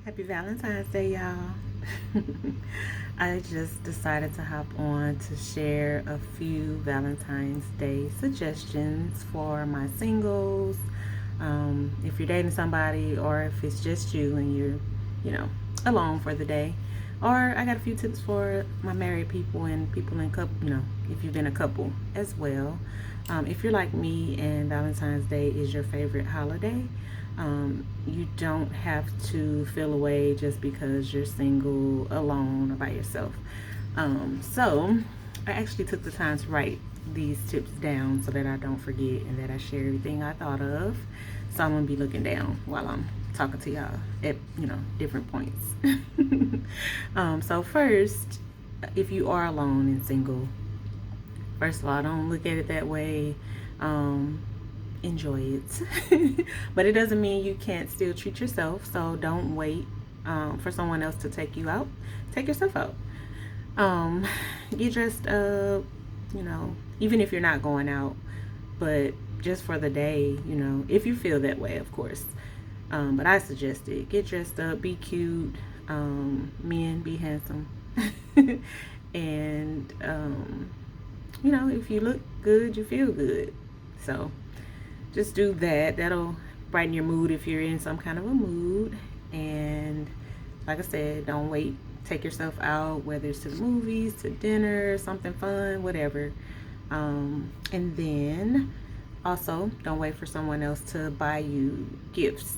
Happy Valentine's Day, y'all. I just decided to hop on to share a few Valentine's Day suggestions for my singles. If you're dating somebody, or if it's just you and you're, you know, alone for the day. Or I got a few tips for my married people and people in couple, if you've been a couple as well. If you're like me and Valentine's Day is your favorite holiday, you don't have to feel away just because you're single, alone, or by yourself. So I actually took the time to write these tips down so that I don't forget and that I share everything I thought of. So I'm gonna be looking down while I'm talking to y'all at different points. So first, if you are alone and single, first of all, don't look at it that way. Enjoy it. But it doesn't mean you can't still treat yourself. So don't wait for someone else to take you out. Take yourself out. Um, get dressed up, even if you're not going out, but just for the day, if you feel that way, of course. But I suggest it. Get dressed up, be cute, men, be handsome. And, if you look good, you feel good. So just do that. That'll brighten your mood if you're in some kind of a mood. And like I said, don't wait. Take yourself out, whether it's to the movies, to dinner, something fun, whatever. And then also, don't wait for someone else to buy you gifts.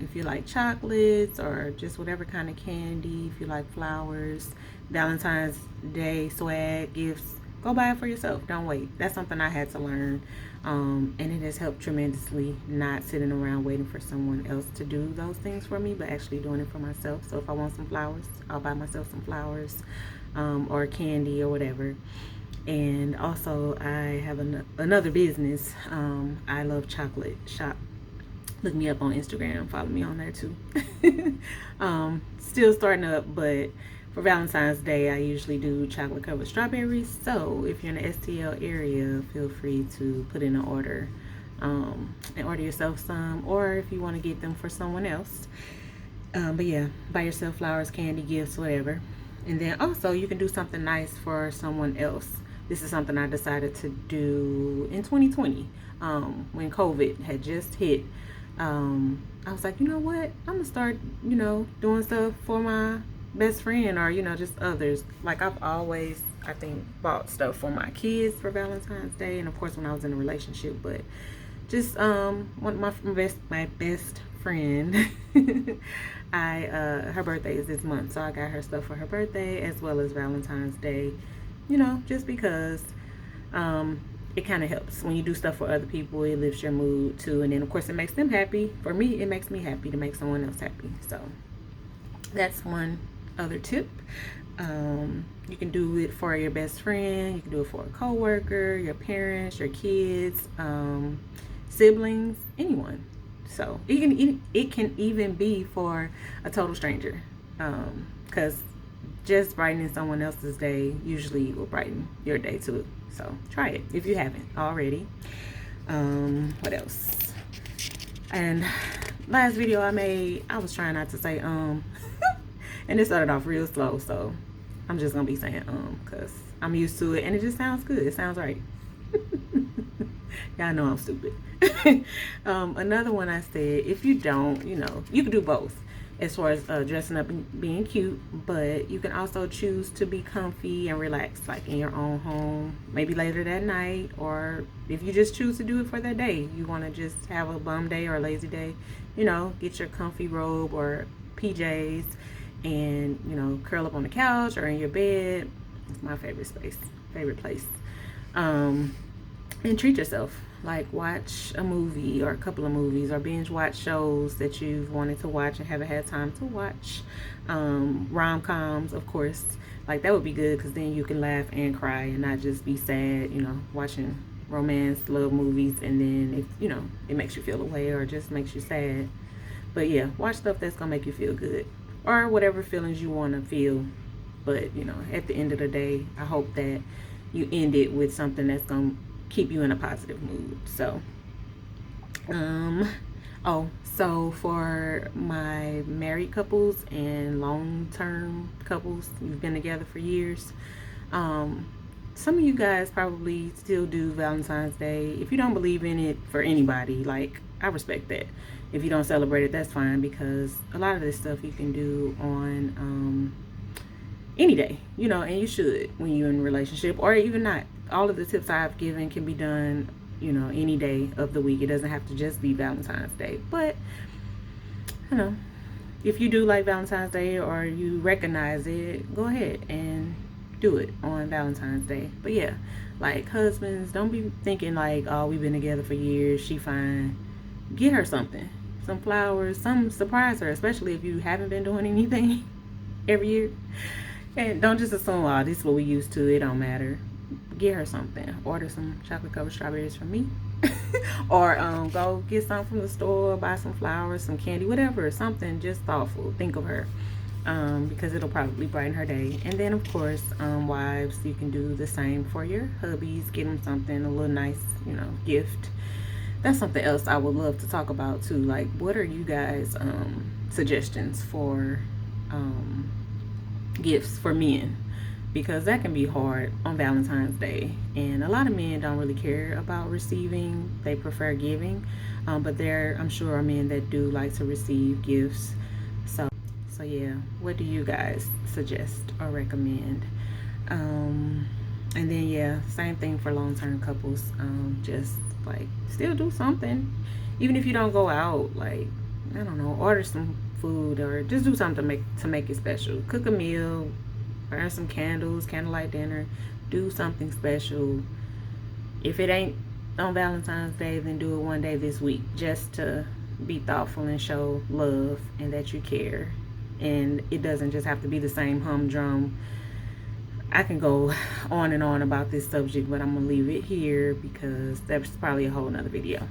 If you like chocolates or just whatever kind of candy, if you like flowers, Valentine's Day swag, gifts, go buy it for yourself. Don't wait. That's something I had to learn. And it has helped tremendously, not sitting around waiting for someone else to do those things for me, but actually doing it for myself. So if I want some flowers, I'll buy myself some flowers, or candy or whatever. And also, I have another business. I love chocolate shop. Look me up on Instagram. Follow me on there too. Still starting up, but for Valentine's Day, I usually do chocolate covered strawberries. So if you're in the STL area, feel free to put in an order, and order yourself some, or if you want to get them for someone else. But yeah, buy yourself flowers, candy, gifts, whatever. And then also, you can do something nice for someone else. This is something I decided to do in 2020, when COVID had just hit. I was like, you know what? I'm gonna start, doing stuff for my best friend, or just others. Like, I've always, I think, bought stuff for my kids for Valentine's Day, and of course when I was in a relationship. But just one of my best friend, I her birthday is this month, so I got her stuff for her birthday as well as Valentine's Day. Just because it kind of helps when you do stuff for other people. It lifts your mood too, and then of course it makes them happy. For me, it makes me happy to make someone else happy. So that's one other tip. You can do it for your best friend. You can do it for a coworker, your parents, your kids, siblings, anyone. So it can even be for a total stranger, because just brightening someone else's day usually will brighten your day too. So try it if you haven't already. What else? And last video I made, I was trying not to say and it started off real slow, so I'm just gonna be saying because I'm used to it and it just sounds good. It sounds right. Y'all know I'm stupid. Another one I said, if you don't, you can do both as far as dressing up and being cute, but you can also choose to be comfy and relaxed, like in your own home, maybe later that night, or if you just choose to do it for that day, you want to just have a bum day or a lazy day, get your comfy robe or PJs and curl up on the couch or in your bed. It's my favorite place. And treat yourself. Like, watch a movie or a couple of movies, or binge watch shows that you've wanted to watch and haven't had time to watch. Rom-coms, of course. Like, that would be good because then you can laugh and cry and not just be sad, watching romance, love movies, and then it makes you feel away or just makes you sad. But yeah, watch stuff that's gonna make you feel good, or whatever feelings you want to feel. But at the end of the day, I hope that you end it with something that's gonna keep you in a positive mood. So Oh, so for my married couples and long-term couples, you've been together for years, um, some of you guys probably still do Valentine's Day. If you don't believe in it for anybody, like, I respect that. If you don't celebrate it, that's fine, because a lot of this stuff you can do on any day, and you should when you're in a relationship, or even not. All of the tips I've given can be done, any day of the week. It doesn't have to just be Valentine's Day. But, you know, if you do like Valentine's Day or you recognize it, go ahead and do it on Valentine's Day. But yeah, like, husbands, don't be thinking like, oh, we've been together for years, she fine. Get her something. Some flowers, some surprise her, especially if you haven't been doing anything every year. And don't just assume, oh, this is what we used to, it don't matter. Get her something. Order some chocolate covered strawberries from me. Or go get some from the store, buy some flowers, some candy, whatever, something just thoughtful. Think of her. Because it'll probably brighten her day. And then, of course, wives, you can do the same for your hubbies. Get them something, a little nice, gift. That's something else I would love to talk about too. Like, what are you guys suggestions for gifts for men? Because that can be hard on Valentine's Day, and a lot of men don't really care about receiving. They prefer giving, but I'm sure are men that do like to receive gifts. So yeah, what do you guys suggest or recommend? And then yeah, same thing for long-term couples. Just like, still do something, even if you don't go out. Like, I don't know, order some food or just do something to make it special. Cook a meal, burn some candles, candlelight dinner, do something special. If it ain't on Valentine's Day, then do it one day this week, just to be thoughtful and show love and that you care. And it doesn't just have to be the same humdrum. I can go on and on about this subject, but I'm gonna leave it here because that's probably a whole nother video.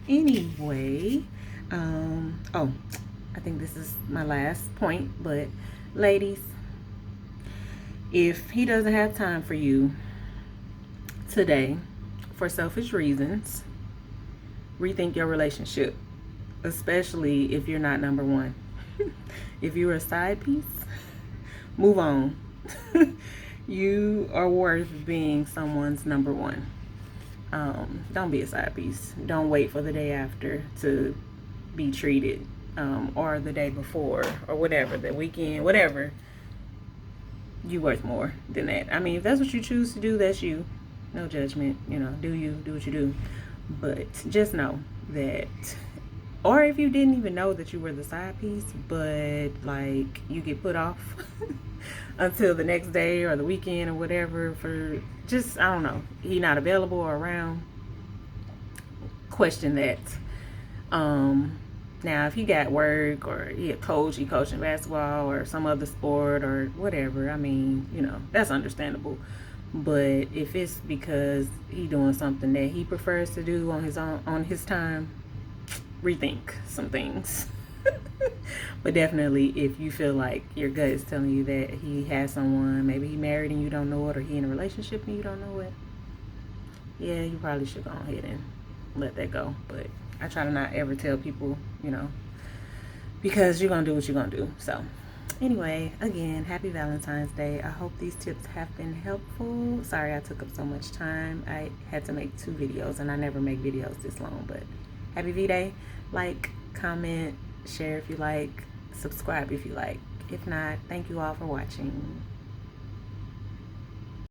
Anyway, oh, I think this is my last point, but ladies, if he doesn't have time for you today for selfish reasons, rethink your relationship, especially if you're not number one. If you're a side piece, move on. You are worth being someone's number one. Don't be a side piece. Don't wait for the day after to be treated, or the day before, or whatever, the weekend, whatever. You worth more than that. I mean, if that's what you choose to do, that's you. No judgment. Do you, do what you do. But just know that, or if you didn't even know that you were the side piece, but like you get put off until the next day or the weekend or whatever, for just, I don't know, he not available or around, question that. Now, if he got work, or he coaching basketball or some other sport or whatever, I mean, that's understandable. But if it's because he doing something that he prefers to do on his time, rethink some things. But definitely, if you feel like your gut is telling you that he has someone, maybe he married and you don't know it, or he in a relationship and you don't know it, yeah, you probably should go ahead and let that go. But I try to not ever tell people, because you're gonna do what you're gonna do. So anyway, again, happy Valentine's Day. I hope these tips have been helpful. Sorry I took up so much time. I had to make 2 videos, and I never make videos this long. But happy V-Day. Like, comment, share if you like, subscribe if you like. If not, thank you all for watching.